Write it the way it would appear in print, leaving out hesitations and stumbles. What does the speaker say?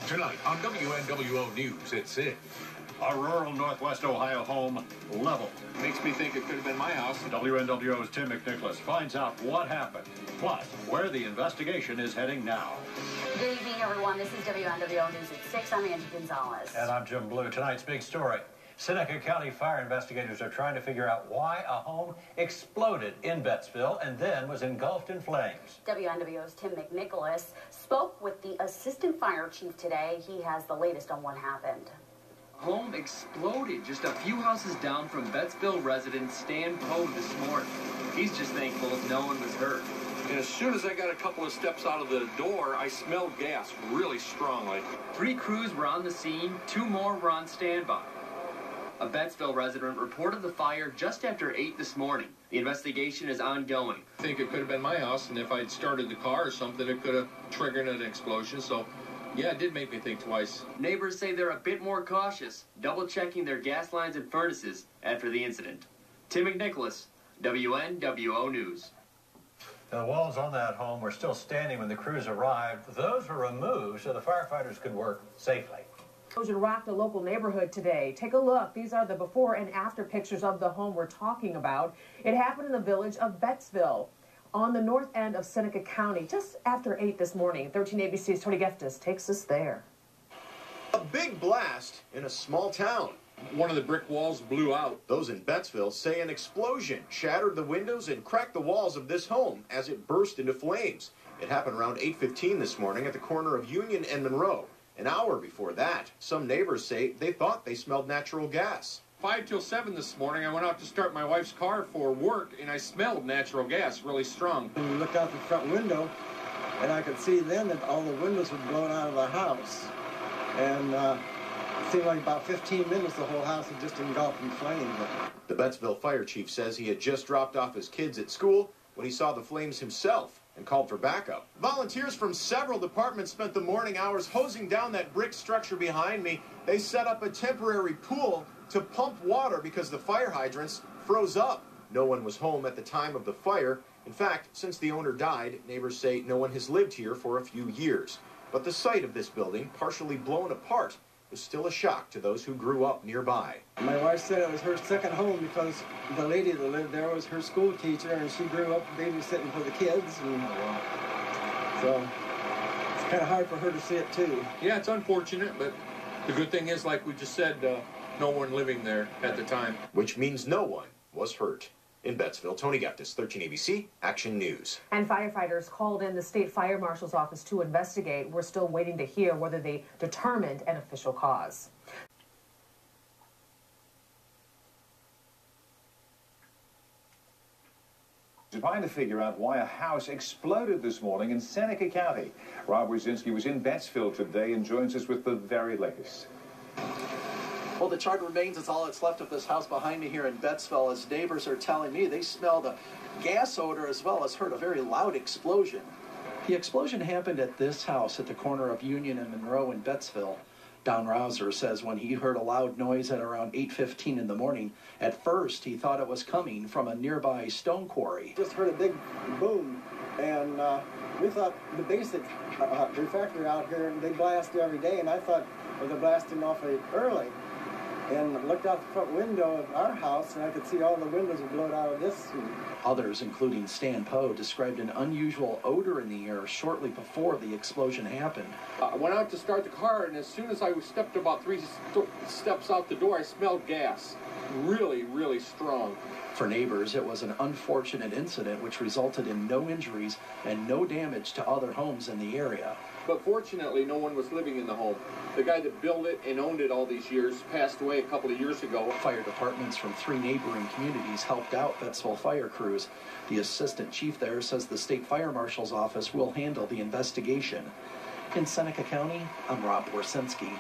Tonight on WNWO News at 6. A rural Northwest Ohio home leveled. Makes me think it could have been my house. WNWO's Tim McNicholas finds out what happened, plus where the investigation is heading now. Good evening, everyone. This is WNWO News at 6. I'm Angie Gonzalez. And I'm Jim Blue. Tonight's big story. Seneca County fire investigators are trying to figure out why a home exploded in Bettsville and then was engulfed in flames. WNWO's Tim McNicholas spoke with the assistant fire chief today. He has the latest on what happened. Home exploded just a few houses down from Bettsville resident Stan Poe this morning. He's just thankful no one was hurt. And as soon as I got a couple of steps out of the door, I smelled gas really strongly. 3 crews were on the scene, 2 more were on standby. A Bettsville resident reported the fire just after 8 this morning. The investigation is ongoing. I think it could have been my house, and if I'd started the car or something, it could have triggered an explosion. So, yeah, it did make me think twice. Neighbors say they're a bit more cautious, double-checking their gas lines and furnaces after the incident. Tim McNicholas, WNWO News. The walls on that home were still standing when the crews arrived. Those were removed so the firefighters could work safely. Explosion rocked a local neighborhood today. Take a look. These are the before and after pictures of the home we're talking about. It happened in the village of Bettsville on the north end of Seneca County just after 8 this morning. 13 ABC's Tony Geftis takes us there. A big blast in a small town. One of the brick walls blew out. Those in Bettsville say an explosion shattered the windows and cracked the walls of this home as it burst into flames. It happened around 8:15 this morning at the corner of Union and Monroe. An hour before that, some neighbors say they thought they smelled natural gas. 5 till 7 this morning, I went out to start my wife's car for work, and I smelled natural gas really strong. And we looked out the front window, and I could see then that all the windows were blown out of the house. And it seemed like about 15 minutes the whole house had just engulfed in flames. The Bettsville fire chief says he had just dropped off his kids at school when he saw the flames himself and called for backup. Volunteers from several departments spent the morning hours hosing down that brick structure behind me. They set up a temporary pool to pump water because the fire hydrants froze up. No one was home at the time of the fire. In fact, since the owner died, neighbors say no one has lived here for a few years. But the site of this building, partially blown apart, was still a shock to those who grew up nearby. My wife said it was her second home because the lady that lived there was her school teacher, and she grew up babysitting for the kids. And so it's kind of hard for her to see it too. Yeah, it's unfortunate, but the good thing is, like we just said, no one living there at the time. Which means no one was hurt. In Bettsville, Tony Geftis, 13 ABC, Action News. And firefighters called in the state fire marshal's office to investigate. We're still waiting to hear whether they determined an official cause. Trying to figure out why a house exploded this morning in Seneca County. Rob Brzezinski was in Bettsville today and joins us with the very latest. Well, the charred remains is all that's left of this house behind me here in Bettsville. As neighbors are telling me, they smelled a gas odor as well as heard a very loud explosion. The explosion happened at this house at the corner of Union and Monroe in Bettsville. Don Rouser says when he heard a loud noise at around 8:15 in the morning, at first he thought it was coming from a nearby stone quarry. Just heard a big boom, and we thought the basic refractory out here, they blast every day, and I thought, well, they're blasting awfully early. And looked out the front window of our house, and I could see all the windows were blown out of this. Others, including Stan Poe, described an unusual odor in the air shortly before the explosion happened. I went out to start the car, and as soon as I stepped about 3 steps out the door, I smelled gas. Really, really strong. For neighbors, it was an unfortunate incident which resulted in no injuries and no damage to other homes in the area. But fortunately, no one was living in the home. The guy that built it and owned it all these years passed away a couple of years ago. Fire departments from 3 neighboring communities helped out Bettsville fire crews. The assistant chief there says the state fire marshal's office will handle the investigation. In Seneca County, I'm Rob Borsinski,